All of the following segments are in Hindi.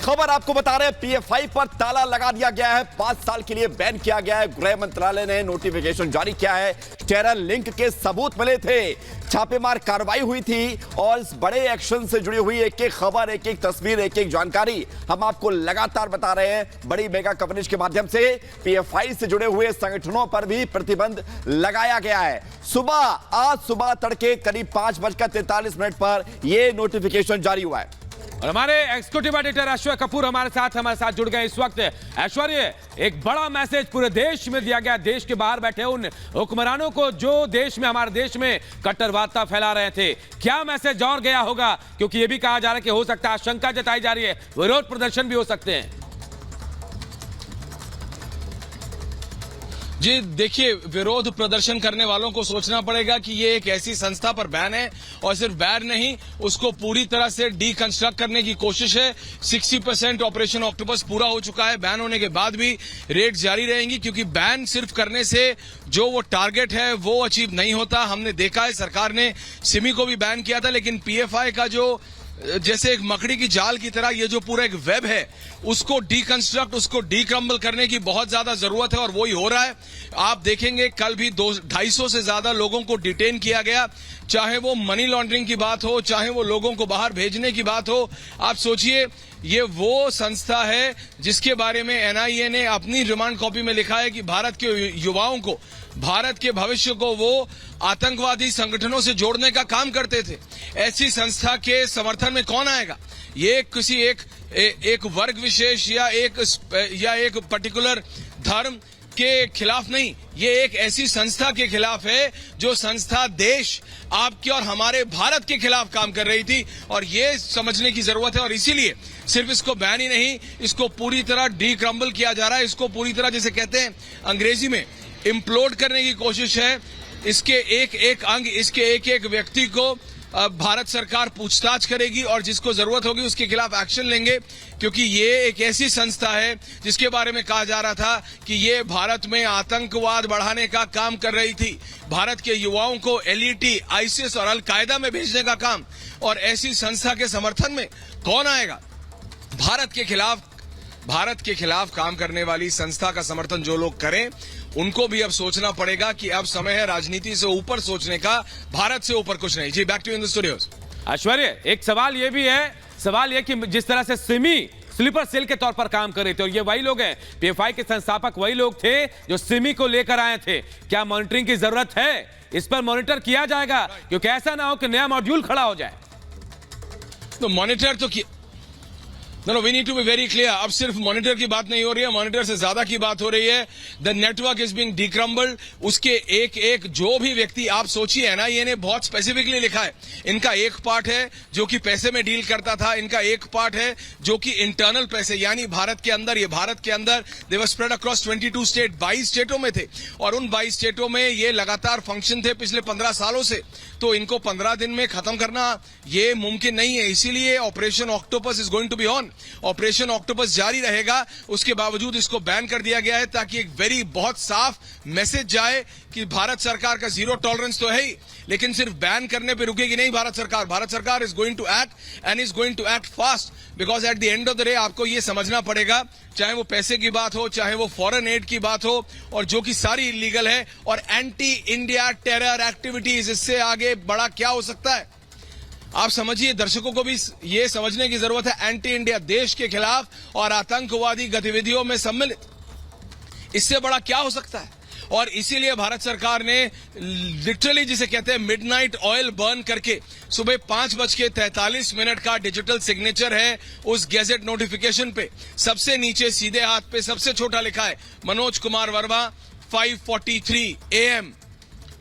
खबर आपको बता रहे हैं, पीएफआई पर ताला लगा दिया गया है, 5 साल के लिए बैन किया गया है। गृह मंत्रालय ने नोटिफिकेशन जारी किया है। टेरर लिंक के सबूत मिले थे, छापेमार कार्रवाई हुई थी और इस बड़े एक्शन से जुड़ी हुई एक एक खबर, एक एक तस्वीर, एक एक जानकारी हम आपको लगातार बता रहे हैं। बड़ी मेगा कवरेज के माध्यम से पीएफआई से जुड़े हुए संगठनों पर भी प्रतिबंध लगाया गया है। आज सुबह तड़के करीब 5:43 पर यह नोटिफिकेशन जारी हुआ है। और हमारे एग्जीक्यूटिव एडिटर ऐश्वर्य कपूर हमारे साथ जुड़ गए इस वक्त। ऐश्वर्य, एक बड़ा मैसेज पूरे देश में दिया गया, देश के बाहर बैठे उन हुक्मरानों को जो हमारे देश में कट्टरवादिता फैला रहे थे। क्या मैसेज और गया होगा, क्योंकि यह भी कहा जा रहा है कि हो सकता है, आशंका जताई जा रही है, विरोध प्रदर्शन भी हो सकते हैं। जी देखिए, विरोध प्रदर्शन करने वालों को सोचना पड़ेगा कि ये एक ऐसी संस्था पर बैन है, और सिर्फ बैन नहीं, उसको पूरी तरह से डीकंस्ट्रक्ट करने की कोशिश है। 60% ऑपरेशन ऑक्टोपस पूरा हो चुका है। बैन होने के बाद भी रेड जारी रहेंगी, क्योंकि बैन सिर्फ करने से जो वो टारगेट है वो अचीव नहीं होता। हमने देखा है, सरकार ने सिमी को भी बैन किया था, लेकिन पीएफआई का जो जैसे एक मकड़ी की जाल की तरह ये जो पूरा एक वेब है, उसको डीकंस्ट्रक्ट, उसको डीक्रम्बल करने की बहुत ज्यादा जरूरत है, और वही हो रहा है। आप देखेंगे कल भी 250 से ज्यादा लोगों को डिटेन किया गया, चाहे वो मनी लॉन्ड्रिंग की बात हो, चाहे वो लोगों को बाहर भेजने की बात हो। आप सोचिए, ये वो संस्था है जिसके बारे में एनआईए ने अपनी रिमांड कॉपी में लिखा है कि भारत के युवाओं को, भारत के भविष्य को वो आतंकवादी संगठनों से जोड़ने का काम करते थे। ऐसी संस्था के समर्थन में कौन आएगा? ये किसी एक वर्ग विशेष या एक पर्टिकुलर धर्म के खिलाफ नहीं, ये एक ऐसी संस्था के खिलाफ है जो संस्था देश, आपके और हमारे भारत के खिलाफ काम कर रही थी, और ये समझने की जरूरत है। और इसीलिए सिर्फ इसको बैन ही नहीं, इसको पूरी तरह डीक्रम्बल किया जा रहा है। इसको पूरी तरह, जैसे कहते हैं अंग्रेजी में, इम्प्लोड करने की कोशिश है। इसके एक एक अंग, इसके एक एक व्यक्ति को भारत सरकार पूछताछ करेगी, और जिसको जरूरत होगी उसके खिलाफ एक्शन लेंगे, क्योंकि ये एक ऐसी संस्था है जिसके बारे में कहा जा रहा था कि ये भारत में आतंकवाद बढ़ाने का काम कर रही थी, भारत के युवाओं को एलईटी, आईसिस और अल कायदा में भेजने का काम। और ऐसी संस्था के समर्थन में कौन आएगा? भारत के खिलाफ काम करने वाली संस्था का समर्थन जो लोग करें, उनको भी अब सोचना पड़ेगा कि अब समय है राजनीति से ऊपर सोचने का, भारत से ऊपर कुछ नहीं। जी, back to in the studios. Aishwarya, एक सवाल यह भी है, सवाल यह कि जिस तरह से सिमी स्लीपर सेल के तौर पर काम कर रहे थे, और ये वही लोग हैं, पीएफआई के संस्थापक वही लोग थे जो सिमी को लेकर आए थे। क्या मॉनिटरिंग की जरूरत है? इस पर मॉनिटर किया जाएगा, क्योंकि ऐसा ना हो कि नया मॉड्यूल खड़ा हो जाए। तो मॉनिटर तो no, we need to be very clear. अब सिर्फ मॉनिटर की बात नहीं हो रही है, मॉनिटर से ज्यादा की बात हो रही है। The network is being decrumbled. उसके एक एक जो भी व्यक्ति, आप सोचिए, एनआईए ने बहुत स्पेसिफिकली लिखा है, इनका एक पार्ट है जो कि पैसे में डील करता था, इनका एक पार्ट है जो कि इंटरनल पैसे, यानी भारत के अंदर दे वर स्प्रेड अक्रॉस 22 स्टेट, 22 स्टेटों में थे, और उन 22 स्टेटों में ये लगातार फंक्शन थे पिछले 15 सालों से। तो इनको 15 दिन में खत्म करना ये मुमकिन नहीं है। इसीलिए Operation Octopus is going to be on. Operation Octopus जारी रहेगा, उसके बावजूद इसको बैन कर दिया गया है, ताकि एक बहुत साफ मैसेज जाए कि भारत सरकार का जीरो टॉलरेंस तो है ही, लेकिन सिर्फ बैन करने पे रुकेगी नहीं भारत सरकार is going to act, and is going to act fast, because at the end of the day आपको ये समझना पड़ेगा, चाहे वो पैसे की बात हो, चाहे वो फॉरेन एड की बात हो, और जो कि सारी इलीगल है, और एंटी इंडिया टेरर एक्टिविटीज, इससे आगे बड़ा क्या हो सकता है? आप समझिए, दर्शकों को भी ये समझने की जरूरत है, एंटी इंडिया, देश के खिलाफ और आतंकवादी गतिविधियों में सम्मिलित, इससे बड़ा क्या हो सकता है? और इसीलिए भारत सरकार ने लिटरली, जिसे कहते हैं मिडनाइट ऑयल बर्न करके, सुबह 5:43 का डिजिटल सिग्नेचर है उस गैजेट नोटिफिकेशन पे। सबसे नीचे सीधे हाथ पे सबसे छोटा लिखा है मनोज कुमार वर्मा, 5:43 AM,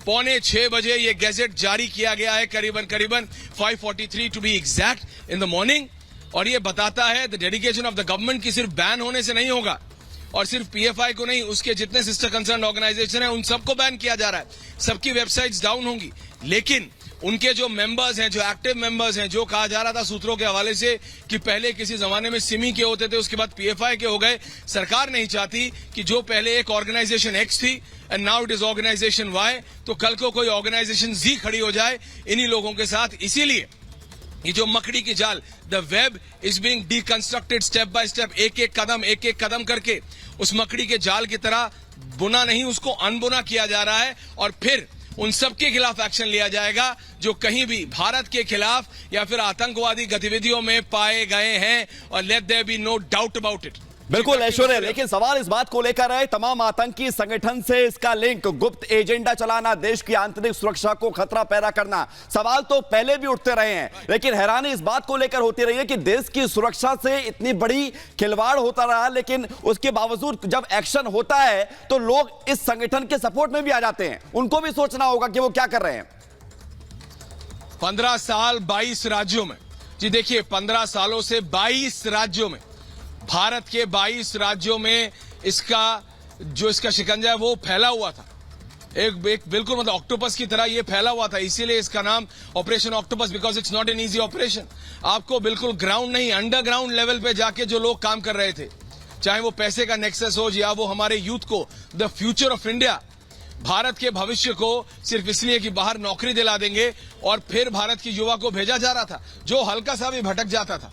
5:45 बजे ये गैजेट जारी किया गया है, करीबन 5:43 to be exact in the morning. और ये बताता है the dedication of the government की सिर्फ बैन होने से नहीं होगा, और सिर्फ पीएफआई को नहीं, उसके जितने सिस्टर कंसर्न ऑर्गेनाइजेशन है उन सबको बैन किया जा रहा है। सबकी वेबसाइट्स डाउन होंगी, लेकिन उनके जो मेंबर्स हैं, जो एक्टिव मेंबर्स हैं, जो कहा जा रहा था सूत्रों के हवाले से कि पहले किसी जमाने में सिमी के होते थे, उसके बाद पीएफआई के हो गए। सरकार नहीं चाहती कि जो पहले एक ऑर्गेनाइजेशन एक्स थी and now it is organisation Y, तो कल को कोई ऑर्गेनाइजेशन जी खड़ी हो जाए इन्हीं लोगों के साथ। इसीलिए ये जो मकड़ी की जाल, the web is being deconstructed step by step, एक एक कदम करके उस मकड़ी के जाल की तरह बुना नहीं, उसको अनबुना किया जा रहा है। और फिर उन सबके खिलाफ एक्शन लिया जाएगा जो कहीं भी भारत के खिलाफ या फिर आतंकवादी गतिविधियों में पाए गए हैं, और let there be no doubt about it. बिल्कुल ऐश्वर्य, लेकिन सवाल इस बात को लेकर है, तमाम आतंकी संगठन से इसका लिंक, गुप्त एजेंडा चलाना, देश की आंतरिक सुरक्षा को खतरा पैदा करना, सवाल तो पहले भी उठते रहे हैं, लेकिन हैरानी इस बात को लेकर होती रही है कि देश की सुरक्षा से इतनी बड़ी खिलवाड़ होता रहा, लेकिन उसके बावजूद जब एक्शन होता है तो लोग इस संगठन के सपोर्ट में भी आ जाते हैं। उनको भी सोचना होगा कि वो क्या कर रहे हैं। 15 साल 22 राज्यों में, जी देखिए 15 सालों से 22 राज्यों में, भारत के 22 राज्यों में इसका शिकंजा है वो फैला हुआ था, एक बिल्कुल मतलब ऑक्टोपस की तरह ये फैला हुआ था। इसीलिए इसका नाम operation octopus, because it's not an easy operation. आपको बिल्कुल ग्राउंड नहीं, अंडरग्राउंड लेवल पे जाके जो लोग काम कर रहे थे, चाहे वो पैसे का नेक्सस हो या वो हमारे यूथ को, the future of India, Bharat के भविष्य को सिर्फ इसलिए कि बाहर नौकरी दिला देंगे और फिर भारत की युवा को भेजा जा रहा था जो हल्का सा भी भटक जाता था।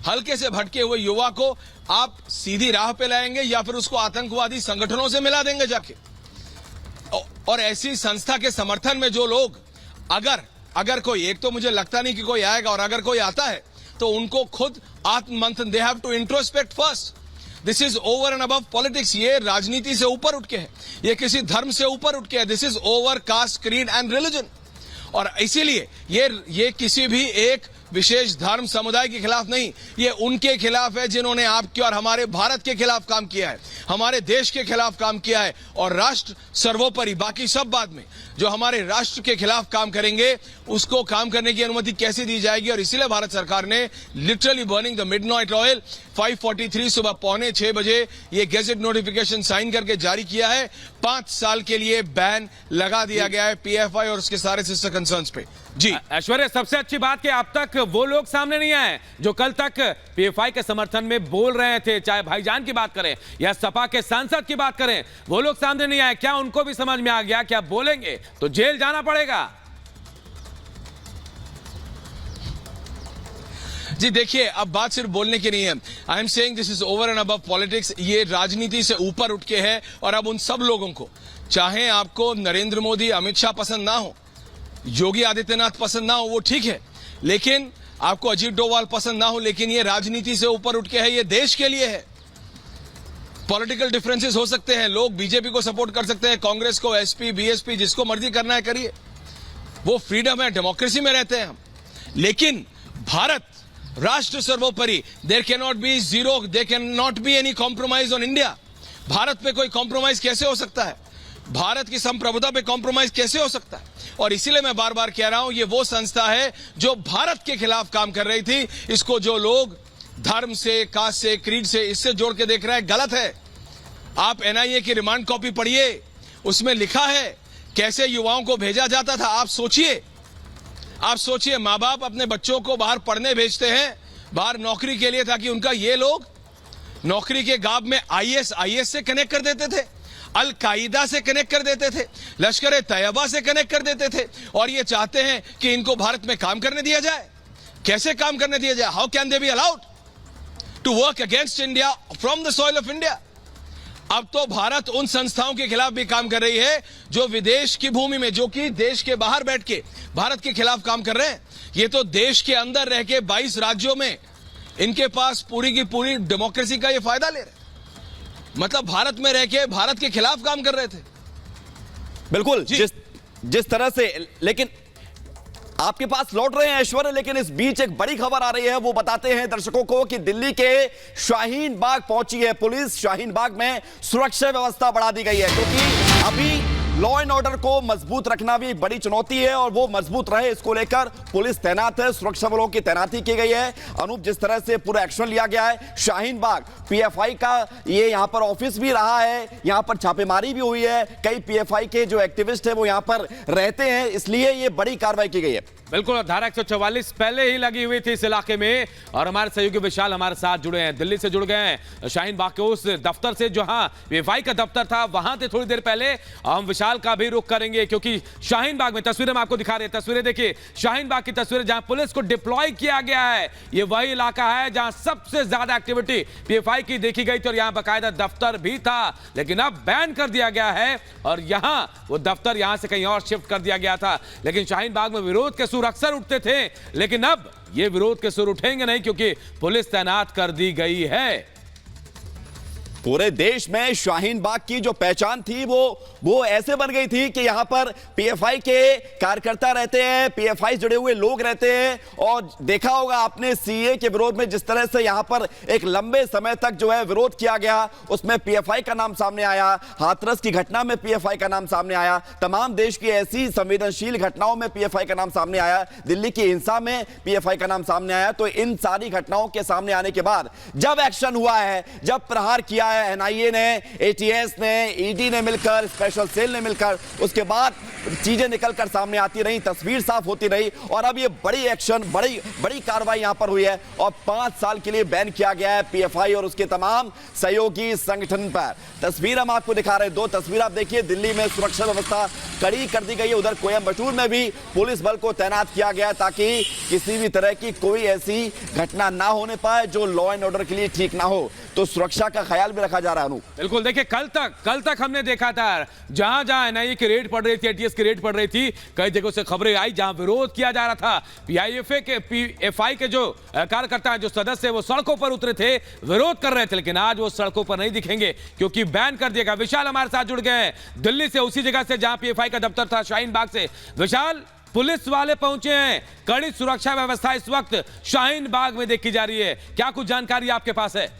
हल्के से भटके हुए युवा को आप सीधी राह पे लाएंगे या फिर उसको आतंकवादी संगठनों से मिला देंगे जाके। और ऐसी संस्था के समर्थन में जो लोग, अगर कोई, एक तो मुझे लगता नहीं कि कोई आएगा, और अगर कोई आता है तो उनको खुद आत्ममंथन, they have to introspect first. This is over and above politics. ये राजनीति से ऊपर उठ के है, ये किसी धर्म से ऊपर उठ के है। This is over caste, creed and religion. और इसीलिए ये किसी भी एक विशेष धर्म समुदाय के खिलाफ नहीं, ये उनके खिलाफ है जिन्होंने आपके और हमारे भारत के खिलाफ काम किया है, हमारे देश के खिलाफ काम किया है। और राष्ट्र सर्वोपरि, बाकी सब बाद में। जो हमारे राष्ट्र के खिलाफ काम करेंगे उसको काम करने की अनुमति कैसे दी जाएगी? और इसीलिए भारत सरकार ने literally burning the midnight oil 5:43 सुबह 5:45 बजे ये गैजेट नोटिफिकेशन साइन करके जारी किया है। 5 साल के लिए बैन लगा दिया गया है पीएफआई और उसके सारे सिस्टर कंसर्न्स पे। जी ऐश्वर्या, सबसे अच्छी बात कि अब तक वो लोग सामने नहीं आए जो कल तक पीएफआई के समर्थन में बोल रहे थे, चाहे भाईजान की बात करें या सपा के सांसद की बात करें, वो लोग सामने नहीं आए। क्या उनको भी समझ में आ गया क्या बोलेंगे तो जेल जाना पड़ेगा? जी देखिए, अब बात सिर्फ बोलने की नहीं है। I am saying this is over and above politics. ये राजनीति से ऊपर उठ के है। और अब उन सब लोगों को, चाहे आपको नरेंद्र मोदी, अमित शाह पसंद ना हो, योगी आदित्यनाथ पसंद ना हो, वो ठीक है, लेकिन आपको अजीत डोभाल पसंद ना हो, लेकिन ये राजनीति से ऊपर उठ के है, ये देश के लिए है। पॉलिटिकल डिफरेंसेस हो सकते हैं, लोग बीजेपी को सपोर्ट कर सकते हैं, कांग्रेस को, एसपी, बीएसपी, जिसको मर्जी करना है करिए, वो फ्रीडम है, डेमोक्रेसी में रहते हैं हम। लेकिन भारत राष्ट्र सर्वोपरि, there can not be zero, there can not be any compromise on India. Bharat पे कोई कॉम्प्रोमाइज कैसे हो सकता है? भारत की संप्रभुता पे कॉम्प्रोमाइज कैसे हो सकता है? और इसीलिए मैं बार बार कह रहा हूं, ये वो संस्था है जो भारत के खिलाफ काम कर रही थी। इसको जो लोग धर्म से, कास्ट से, क्रीड से, इससे जोड़ के देख रहे हैं, गलत है। आप एनआईए की रिमांड कॉपी पढ़िए, उसमें लिखा है कैसे युवाओं को भेजा जाता था। आप सोचिए, माँ बाप अपने बच्चों को बाहर पढ़ने भेजते हैं, बाहर नौकरी के लिए, ताकि उनका ये लोग नौकरी के गाब में आईएस से कनेक्ट कर देते थे, अल कायदा से कनेक्ट कर देते थे, लश्कर तैयबा से कनेक्ट कर देते थे, और ये चाहते हैं कि इनको भारत में काम करने दिया जाए। कैसे काम करने दिया जाए? How can they be allowed to work against India from the soil of India? अब तो भारत उन संस्थाओं के खिलाफ भी काम कर रही है जो विदेश की भूमि में, जो कि देश के बाहर बैठ के भारत के खिलाफ काम कर रहे हैं। ये तो देश के अंदर रह के 22 राज्यों में इनके पास पूरी की पूरी डेमोक्रेसी का ये फायदा ले रहे हैं। मतलब भारत में रह के भारत के खिलाफ काम कर रहे थे। बिल्कुल, जिस तरह से, लेकिन आपके पास लौट रहे हैं ऐश्वर्या, लेकिन इस बीच एक बड़ी खबर आ रही है, वो बताते हैं दर्शकों को कि दिल्ली के शाहीन बाग पहुंची है पुलिस। शाहीन बाग में सुरक्षा व्यवस्था बढ़ा दी गई है, क्योंकि अभी लॉ एंड ऑर्डर को मजबूत रखना भी एक बड़ी चुनौती है, और वो मजबूत रहे इसको लेकर पुलिस तैनात है, सुरक्षा बलों की तैनाती की गई है। अनूप, जिस तरह से पूरा एक्शन लिया गया है, शाहीन बाग पीएफआई का ये यहां पर ऑफिस भी रहा है, यहां पर छापेमारी भी हुई है, कई पीएफआई के जो एक्टिविस्ट है वो यहां पर रहते हैं, इसलिए ये बड़ी कार्रवाई की गई है। बिल्कुल, धारा 144 पहले ही लगी हुई थी इस इलाके में, और हमारे सहयोगी विशाल हमारे साथ जुड़े हैं, दिल्ली से जुड़ गए हैं, शाहीन बाग के उस दफ्तर से जहां पीएफआई का दफ्तर था वहां थे थोड़ी देर पहले। हम विशाल विशाल का भी रुख करेंगे, क्योंकि शाहीन बाग में तस्वीरें हम आपको दिखा रहे हैं। तस्वीरें देखिए, शाहीन बाग की तस्वीरें जहां पुलिस को डिप्लॉय किया गया है। ये वही इलाका है जहां सबसे ज्यादा एक्टिविटी पीएफआई की देखी गई थी और यहां बाकायदा दफ्तर भी था, लेकिन अब बैन कर दिया गया है और यहां वो दफ्तर यहां से कहीं और शिफ्ट कर दिया गया था। लेकिन शाहीन बाग में विरोध के सुर अक्सर उठते थे, लेकिन अब ये विरोध के सुर उठेंगे नहीं, क्योंकि पुलिस तैनात कर दी गई है। पूरे देश में शाहीन बाग की जो पहचान थी वो ऐसे बन गई थी कि यहां पर पीएफआई के कार्यकर्ता रहते हैं, पीएफआई जुड़े हुए लोग रहते हैं। और देखा होगा आपने सीए के विरोध में जिस तरह से यहां पर एक लंबे समय तक जो है विरोध किया गया, उसमें पीएफआई का नाम सामने आया। हाथरस की घटना में पीएफआई का नाम सामने आया। तमाम देश की ऐसी संवेदनशील घटनाओं में पीएफआई का नाम सामने आया। दिल्ली की हिंसा में पीएफआई का नाम सामने आया। तो इन सारी घटनाओं के सामने आने के बाद जब एक्शन हुआ है, जब प्रहार किया है एनआईए ने, एटीएस ने, ईडी ने मिलकर, स्पेशल सेल ने मिलकर, उसके बाद चीजें निकलकर सामने आती रही, तस्वीर साफ होती रही और अब ये बड़ी एक्शन, बड़ी कार्रवाई यहां पर हुई है और 5 साल के लिए बैन किया गया है पीएफआई और उसके तमाम सहयोगी संगठन पर। तस्वीर हम आपको दिखा रहे हैं, 2 तस्वीर आप देखिए। दिल्ली में सुरक्षा व्यवस्था कड़ी कर दी गई है, उधर कोयंबटूर में भी पुलिस बल को तैनात किया गया है ताकि किसी भी तरह की कोई ऐसी घटना ना होने पाए जो लॉ एंड ऑर्डर के लिए ठीक ना हो। तो सुरक्षा का ख्याल भी रखा जा रहा है। अनु, बिल्कुल, देखिए कल तक हमने देखा था जहां जहां एनआईए की रेड पड़ रही थी, एटीएस की रेड पड़ रही थी, कई जगहों से खबरें आई जहां विरोध किया जा रहा था। पीएफआई के जो कार्यकर्ता हैं, जो सदस्य वो सड़कों पर उतरे थे, विरोध कर रहे थे, लेकिन आज वो सड़कों पर नहीं दिखेंगे क्योंकि बैन कर दिया गया। विशाल हमारे साथ जुड़ गए हैं दिल्ली से, उसी जगह से जहां पीएफआई का दफ्तर था, शाहीन बाग से। विशाल, पुलिस वाले पहुंचे हैं, कड़ी सुरक्षा व्यवस्था इस वक्त शाहीन बाग में देखी जा रही है, क्या कुछ जानकारी आपके पास है?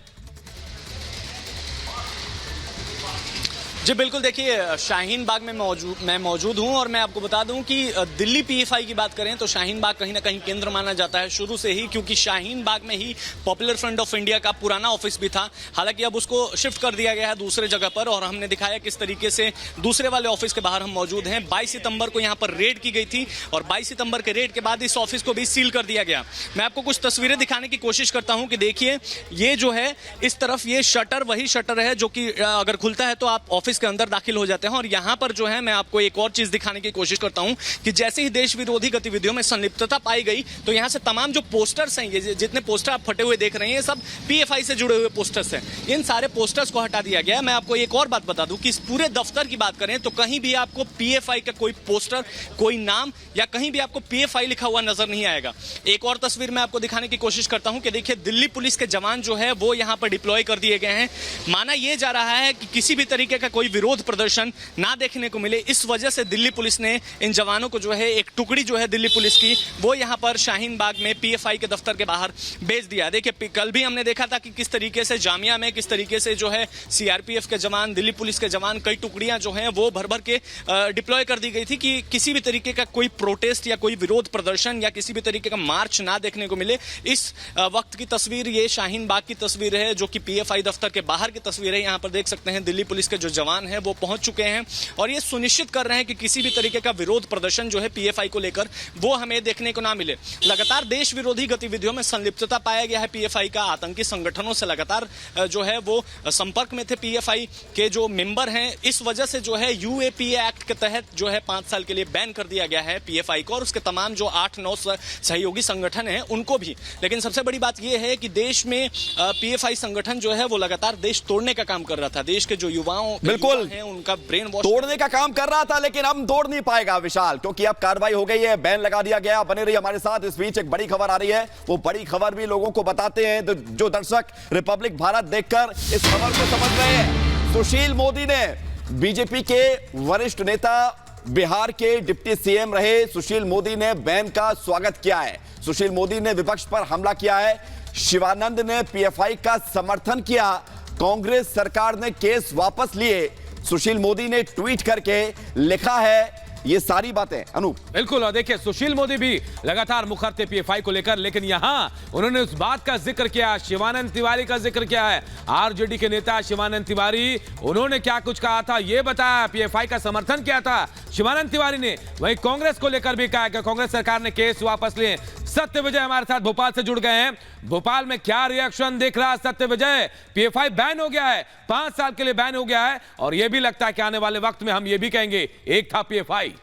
जी बिल्कुल, देखिए शाहीन बाग में मैं मौजूद हूं और मैं आपको बता दूं कि दिल्ली पीएफआई की बात करें तो शाहीन बाग कहीं ना कहीं केंद्र माना जाता है शुरू से ही, क्योंकि शाहीन बाग में ही पॉपुलर फ्रंट ऑफ इंडिया का पुराना ऑफिस भी था। हालांकि अब उसको शिफ्ट कर दिया गया है दूसरे जगह पर और हमने दिखाया किस तरीके से दूसरे वाले ऑफिस के बाहर हम मौजूद हैं। 22 सितंबर को यहाँ पर रेड की गई थी और 22 सितंबर के रेड के बाद इस ऑफिस को भी सील कर दिया गया। मैं आपको कुछ तस्वीरें दिखाने की कोशिश करता हूँ कि देखिए, ये जो है इस तरफ ये शटर वही शटर है जो कि अगर खुलता है तो आप ऑफिस के अंदर दाखिल हो जाते हैं। और यहां पर जो है मैं आपको एक और चीज दिखाने की कोशिश करता हूं कि जैसे ही देश विरोधी गतिविधियों में संलिप्तता पाई गई तो यहां से तमाम जो पोस्टर्स हैं, ये जितने पोस्टर आप फटे हुए देख रहे हैं, ये सब पीएफआई से जुड़े हुए पोस्टर्स हैं। इन सारे पोस्टर्स को हटा दिया गया है। मैं आपको एक और बात बता दूं कि इस पूरे दफ्तर की बात करें तो कहीं भी आपको पीएफआई का कोई पोस्टर, कोई नाम या कहीं भी आपको पीएफआई लिखा हुआ नजर नहीं आएगा। एक और तस्वीर मैं आपको दिखाने की कोशिश करता हूं कि देखिए, दिल्ली पुलिस के जवान जो है वो यहां पर डिप्लॉय कर दिए गए हैं। माना यह जा रहा है कि किसी भी तरीके का कोई विरोध प्रदर्शन ना देखने को मिले, इस वजह से दिल्ली पुलिस ने इन जवानों को जो है, एक टुकड़ी जो है दिल्ली पुलिस की, वो यहां पर शाहीन बाग में पीएफआई के दफ्तर के बाहर भेज दिया। देखिए, कल भी हमने देखा था कि किस तरीके से जामिया में किस तरीके से जो है सीआरपीएफ के जवान, दिल्ली पुलिस के जवान, कई टुकड़ियां जो हैं वो भर भर के डिप्लॉय कर दी गई थी कि किसी भी तरीके का कोई प्रोटेस्ट या कोई विरोध प्रदर्शन या किसी भी तरीके का मार्च ना देखने को मिले। इस वक्त की तस्वीर ये शाहीन बाग की तस्वीर है, जो कि पीएफआई दफ्तर के बाहर की तस्वीर है। यहां पर देख सकते हैं दिल्ली पुलिस के जो जवान हैं वो पहुंच चुके हैं और ये सुनिश्चित कर रहे हैं कि किसी भी तरीके का विरोध प्रदर्शन जो है पीएफआई को लेकर वो हमें देखने को ना मिले। लगातार देश विरोधी गतिविधियों में संलिप्तता पाया गया है पीएफआई का। आतंकी संगठनों से लगातार जो है वो संपर्क में थे पीएफआई के जो मेंबर हैं। इस वजह से जो है यूएपीए एक्ट के तहत जो है 5 साल के लिए बैन कर दिया गया है पीएफआई को और उसके तमाम जो 8-9 सहयोगी संगठन हैं उनको भी। लेकिन सबसे बड़ी बात यह है कि देश में पीएफआई संगठन जो है वो लगातार देश तोड़ने का काम कर रहा था। देश के जो युवाओं बिल्कुल हैं उनका ब्रेन वॉश तोड़ने का काम कर रहा था, लेकिन अब तोड़ नहीं पाएगा विशाल, क्योंकि अब कार्रवाई हो गई है, बैन लगा दिया गया। बने रही हमारे साथ। इस बीच एक बड़ी खबर आ रही है, वो बड़ी खबर भी लोगों को बताते हैं जो दर्शक रिपब्लिक भारत देखकर इस खबर को समझ रहे हैं। सुशील मोदी ने, बीजेपी के वरिष्ठ नेता, बिहार के डिप्टी सीएम रहे सुशील मोदी ने बैन का स्वागत किया है। सुशील मोदी ने विपक्ष पर हमला किया है। शिवानंद ने पीएफआई का समर्थन किया। कांग्रेस सरकार ने केस वापस लिए। सुशील मोदी ने ट्वीट करके लिखा है ये सारी बातें। अनूप, बिल्कुल, और देखिए सुशील मोदी भी लगातार मुखर थे पीएफआई को लेकर, लेकिन यहां उन्होंने उस बात का जिक्र किया, शिवानंद तिवारी का जिक्र किया है। आरजेडी के नेता शिवानंद तिवारी, उन्होंने क्या कुछ कहा था ये बताया, पीएफआई का समर्थन किया था शिवानंद तिवारी ने। वहीं कांग्रेस को लेकर भी कहा कि कांग्रेस सरकार ने केस वापस लिए। सत्य विजय हमारे साथ भोपाल से जुड़ गए हैं। भोपाल में क्या रिएक्शन देख रहा है सत्य विजय? पीएफआई बैन हो गया है, 5 साल के लिए बैन हो गया है, और यह भी लगता है कि आने वाले वक्त में हम ये भी कहेंगे एक था पीएफआई।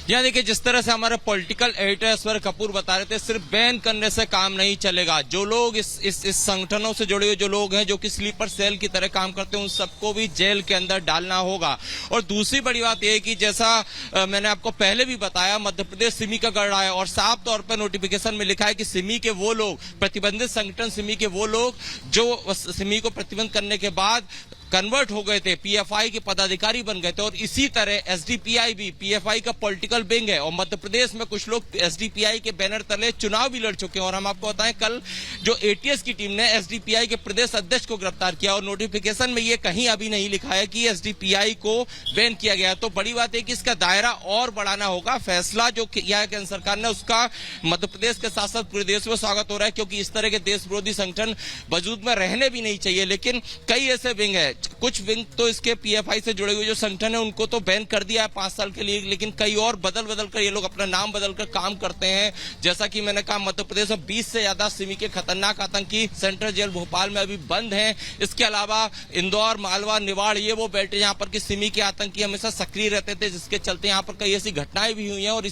यहाँ देखिए, जिस तरह से हमारे पॉलिटिकल एडिटर ऐश्वर कपूर बता रहे थे, सिर्फ बैन करने से काम नहीं चलेगा। जो लोग इस संगठनों से जुड़े हुए जो लोग हैं, जो कि स्लीपर सेल की तरह काम करते हैं, उन सबको भी जेल के अंदर डालना होगा। और दूसरी बड़ी बात यह है कि जैसा मैंने आपको पहले भी बताया, मध्य प्रदेश सिमी का गढ़ रहा है और साफ तौर पर नोटिफिकेशन में लिखा है कि सिमी के वो लोग, प्रतिबंधित संगठन सिमी के वो लोग जो सिमी को प्रतिबंध करने के बाद कन्वर्ट हो गए थे, पीएफआई के पदाधिकारी बन गए थे। और इसी तरह एसडीपीआई भी पीएफआई का पॉलिटिकल विंग है और मध्य प्रदेश में कुछ लोग एसडीपीआई के बैनर तले चुनाव भी लड़ चुके हैं। और हम आपको बताएं, कल जो एटीएस की टीम ने एसडीपीआई के प्रदेश अध्यक्ष को गिरफ्तार किया और नोटिफिकेशन में ये कहीं अभी नहीं लिखा है कि एसडीपीआई को बैन किया गया। तो बड़ी बात है कि इसका दायरा और बढ़ाना होगा। फैसला जो किया है केंद्र सरकार ने, उसका मध्य प्रदेश के साथ साथ पूरे देश में स्वागत हो रहा है, क्योंकि इस तरह के देश विरोधी संगठन वजूद में रहने भी नहीं चाहिए। लेकिन कई ऐसे विंग है, कुछ विंग तो इसके पीएफआई से जुड़े हुए जो संगठन है उनको तो बैन कर दिया है 5 साल के लिए, लेकिन कई और बदल कर ये लोग अपना नाम बदलकर काम करते हैं। जैसा कि मैंने कहा, मध्य प्रदेश में 20 से ज्यादा सिमी के खतरनाक आतंकी सेंट्रल जेल भोपाल में अभी बंद हैं। इसके अलावा इंदौर, मालवा, निवाड़, ये वो बेल्ट है जहां पर कि सिमी के आतंकी हमेशा सक्रिय रहते थे, जिसके चलते यहाँ पर कई ऐसी घटनाएं भी हुई हैं और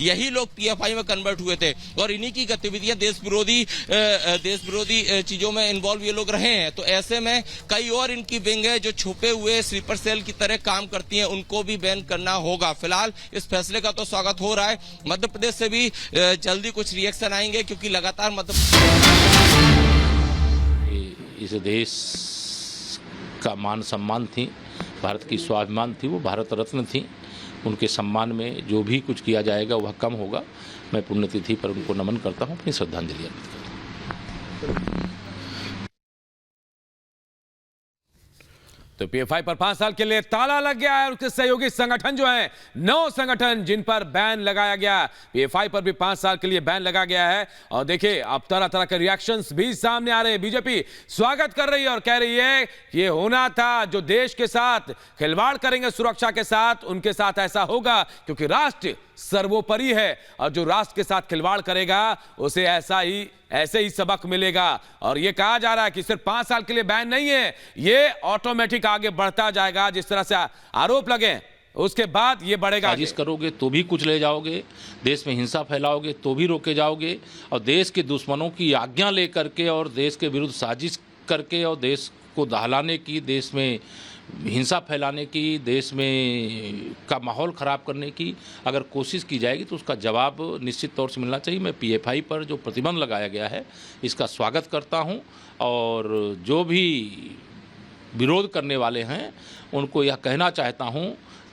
यही लोग पीएफआई में कन्वर्ट हुए थे और इन्हीं की गतिविधियां देश विरोधी चीजों में इन्वॉल्व ये लोग रहे हैं। तो ऐसे में कई और इनकी विंग है जो छुपे हुए स्लीपर सेल की तरह काम करती हैं, उनको भी बैन करना होगा। फिलहाल इस फैसले का तो स्वागत हो रहा है। मध्य प्रदेश से भी जल्दी कुछ रिएक्शन आएंगे, क्योंकि लगातार इस देश का मान सम्मान थी, भारत की स्वाभिमान थी, वो भारत रत्न थी। उनके सम्मान में जो भी कुछ किया जाएगा वह कम होगा। मैं पुण्यतिथि पर उनको नमन करता हूँ, अपनी श्रद्धांजलि अर्पित करता हूँ। तो पीएफआई पर 5 साल के लिए ताला लग गया है। उसके सहयोगी संगठन जो हैं, 9 संगठन जिन पर बैन लगाया गया, पीएफआई पर भी 5 साल के लिए बैन लगा गया है। और देखिए, अब तरह तरह के रिएक्शंस भी सामने आ रहे हैं। बीजेपी स्वागत कर रही है और कह रही है कि ये होना था, जो देश के साथ खिलवाड़ करेंगे सुरक्षा के साथ, उनके साथ ऐसा होगा, क्योंकि राष्ट्र सर्वोपरि है और जो राष्ट्र के साथ खिलवाड़ करेगा उसे ऐसे ही सबक मिलेगा। और ये कहा जा रहा है कि सिर्फ 5 साल के लिए बैन नहीं है, ये ऑटोमेटिक आगे बढ़ता जाएगा। जिस तरह से आरोप लगे उसके बाद ये बढ़ेगा। साजिश करोगे तो भी कुछ ले जाओगे, देश में हिंसा फैलाओगे तो भी रोके जाओगे, और देश के दुश्मनों की आज्ञा लेकर के और देश के विरुद्ध साजिश करके और देश को दहलाने की, देश में हिंसा फैलाने की, देश में का माहौल ख़राब करने की अगर कोशिश की जाएगी तो उसका जवाब निश्चित तौर से मिलना चाहिए। मैं पीएफआई पर जो प्रतिबंध लगाया गया है इसका स्वागत करता हूं, और जो भी विरोध करने वाले हैं उनको यह कहना चाहता हूं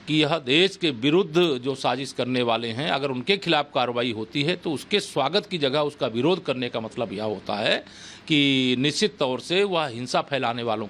कि यह देश के विरुद्ध जो साजिश करने वाले हैं, अगर उनके खिलाफ कार्रवाई होती है तो उसके स्वागत की जगह उसका विरोध करने का मतलब यह होता है कि निश्चित तौर से वह हिंसा फैलाने वालों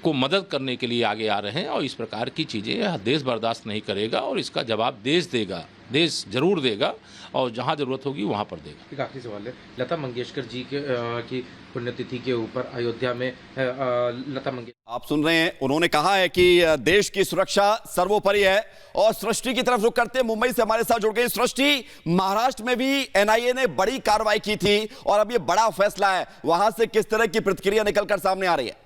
को मदद करने के लिए आगे आ रहे हैं। और इस प्रकार की चीज़ें देश बर्दाश्त नहीं करेगा और इसका जवाब देश देगा, देश जरूर देगा, और जहां जरूरत होगी वहां पर देगा। एक आखिरी सवाल है, लता मंगेशकर जी की पुण्यतिथि के ऊपर अयोध्या में लता मंगेशकर, आप सुन रहे हैं, उन्होंने कहा है कि देश की सुरक्षा सर्वोपरि है। और सृष्टि की तरफ रुख करते हैं, मुंबई से हमारे साथ जुड़ गई सृष्टि। महाराष्ट्र में भी एनआईए ने बड़ी कार्रवाई की थी और अब ये बड़ा फैसला है, वहां से किस तरह की प्रतिक्रिया निकलकर सामने आ रही है?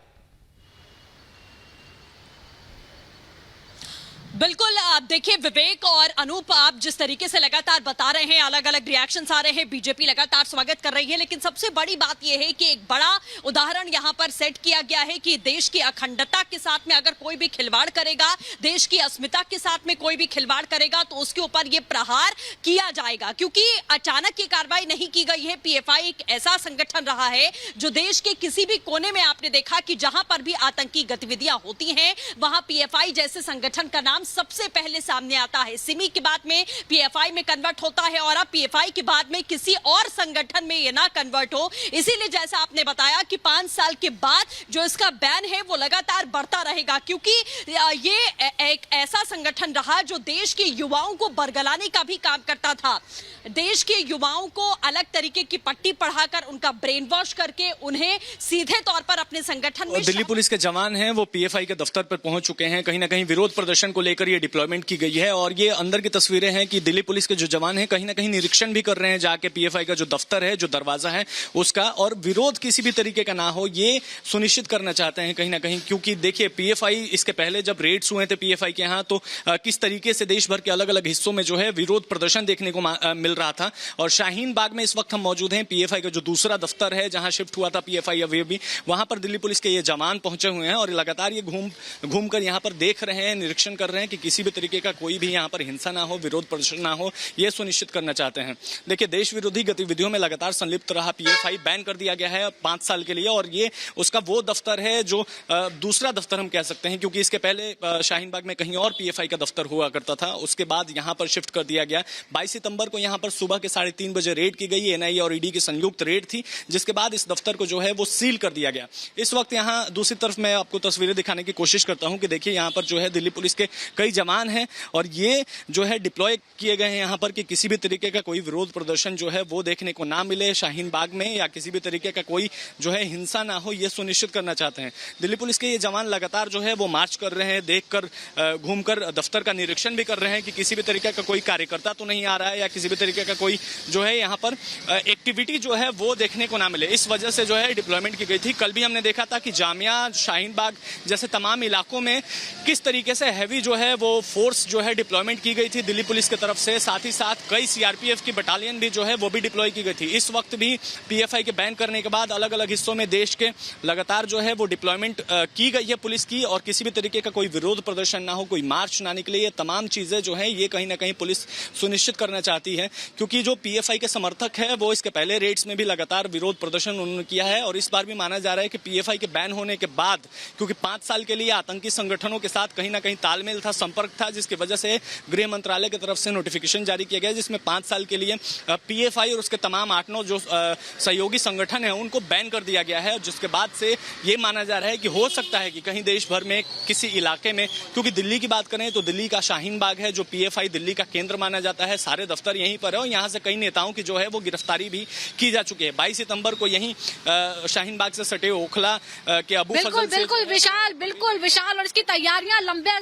बिल्कुल, आप देखिए विवेक और अनूप, आप जिस तरीके से लगातार बता रहे हैं, अलग अलग रिएक्शंस आ रहे हैं, बीजेपी लगातार स्वागत कर रही है, लेकिन सबसे बड़ी बात यह है कि एक बड़ा उदाहरण यहां पर सेट किया गया है कि देश की अखंडता के साथ में अगर कोई भी खिलवाड़ करेगा, देश की अस्मिता के साथ में कोई भी खिलवाड़ करेगा तो उसके ऊपर यह प्रहार किया जाएगा। क्योंकि अचानक ये कार्रवाई नहीं की गई है। पीएफआई एक ऐसा संगठन रहा है जो देश के किसी भी कोने में आपने देखा कि जहां पर भी आतंकी गतिविधियां होती हैं वहां पीएफआई जैसे संगठन का नाम सबसे पहले सामने आता है। सिमी के बाद में पीएफआई में कन्वर्ट होता है और अब पीएफआई के बाद में किसी और संगठन में ये ना कन्वर्ट हो। इसीलिए जैसा आपने बताया कि 5 साल के बाद जो इसका बैन है वो लगातार बढ़ता रहेगा, क्योंकि ये एक ऐसा संगठन रहा जो देश के युवाओं को बरगलाने का भी काम करता था। देश के युवाओं को अलग तरीके की पट्टी पढ़ाकर उनका ब्रेन वॉश करके उन्हें सीधे तौर पर अपने संगठन में। दिल्ली पुलिस के जवान हैं, वो पीएफआई के दफ्तर पर पहुंच चुके हैं, कहीं ना कहीं विरोध प्रदर्शन को लेकर ये डिप्लॉयमेंट की गई है। और ये अंदर की तस्वीरें हैं कि दिल्ली पुलिस के जो जवान हैं कहीं ना कहीं निरीक्षण भी कर रहे हैं जाके पीएफआई का जो दफ्तर है, जो दरवाजा है उसका, और विरोध किसी भी तरीके का ना हो ये सुनिश्चित करना चाहते हैं कहीं ना कहीं। क्योंकि देखिए पीएफआई इसके पहले जब रेड्स हुए थे पीएफआई के यहाँ तो किस तरीके से देश भर के अलग अलग हिस्सों में जो है विरोध प्रदर्शन देखने को मिल रहा था। और शाहीन बाग में इस वक्त हम मौजूद हैं, पीएफआई का जो दूसरा दफ्तर है जहां शिफ्ट हुआ था पीएफआई अभी अभी, वहां पर दिल्ली पुलिस के ये जवान पहुंचे हुए हैं और लगातार ये घूम कर यहाँ पर देख रहे हैं, निरीक्षण कर रहे हैं कि किसी भी तरीके का कोई भी यहाँ पर हिंसा ना हो, विरोध प्रदर्शन ना हो, ये सुनिश्चित करना चाहते हैं। देखिए देश विरोधी गतिविधियों में लगातार संलिप्त रहा पीएफआई बैन कर दिया गया है 5 साल के लिए, और ये उसका वो दफ्तर है जो दूसरा दफ्तर हम कह सकते हैं, क्योंकि इसके पहले शाहीन बाग में कहीं और पीएफआई का दफ्तर हुआ करता था, उसके बाद यहां पर शिफ्ट कर दिया गया। 22 सितंबर को यहां पर सुबह के 3:30 बजे रेड की गई, एनआईए और ईडी की संयुक्त रेड थी, जिसके बाद इस दफ्तर को जो है वो सील कर दिया गया। इस वक्त यहां दूसरी तरफ मैं आपको तस्वीरें दिखाने की कोशिश करता हूं कि देखिए यहां पर जो है दिल्ली पुलिस के कई जवान हैं और ये जो है डिप्लॉय किए गए हैं यहां पर कि किसी भी तरीके का कोई विरोध प्रदर्शन जो है वो देखने को ना मिले शाहीन बाग में, या किसी भी तरीके का कोई जो है हिंसा ना हो, ये सुनिश्चित करना चाहते हैं। दिल्ली पुलिस के ये जवान लगातार जो है वो मार्च कर रहे हैं, देखकर घूमकर दफ्तर का निरीक्षण भी कर रहे हैं कि किसी भी तरीके का कोई कार्यकर्ता तो नहीं आ रहा है या किसी भी तरीके का कोई जो है यहाँ पर एक्टिविटी जो है वो देखने को ना मिले। इस वजह से जो है डिप्लॉयमेंट की गई थी। कल भी हमने देखा था कि जामिया, शाहीन बाग जैसे तमाम इलाकों में किस तरीके से हैवी जो है वो फोर्स जो है डिप्लॉयमेंट की गई थी दिल्ली पुलिस की तरफ से। साथ ही साथ कई सीआरपीएफ की बटालियन भी जो है वो भी डिप्लॉय की गई थी। इस वक्त भी पीएफआई के बैन करने के बाद अलग अलग हिस्सों में देश के लगातार जो है वो डिप्लॉयमेंट की गई है पुलिस की, और किसी भी तरीके का कोई विरोध प्रदर्शन ना हो, कोई मार्च ना निकले, ये तमाम चीजें जो है ये कहीं ना कहीं पुलिस सुनिश्चित करना चाहती है। क्योंकि जो पीएफआई के समर्थक है वो इसके पहले रेड्स में भी लगातार विरोध प्रदर्शन उन्होंने किया है, और इस बार भी माना जा रहा है कि पीएफआई के बैन होने के बाद, क्योंकि 5 साल के लिए आतंकी संगठनों के साथ कहीं ना कहीं तालमेल था, संपर्क था, जिसकी वजह से गृह मंत्रालय की तरफ से नोटिफिकेशन जारी किया गया जिसमें 5 साल के लिए पीएफआई और उसके तमाम 8-9 जो सहयोगी संगठन है उनको बैन कर दिया गया है। जिसके बाद से ये माना जा रहा है कि हो सकता है कि कहीं देश भर में किसी इलाके में, क्योंकि दिल्ली की बात करें तो दिल्ली का शाहीन बाग है जो पीएफआई दिल्ली का केंद्र माना जाता है, सारे दफ्तर यहीं पर है, और यहाँ से कई नेताओं की जो है वो गिरफ्तारी भी की जा चुकी है। 22 सितंबर को यहीं शाहीन बाग से सटे ओखला के अबू फजल से बिल्कुल विशाल और इसकी तैयारियां लंबे अरसे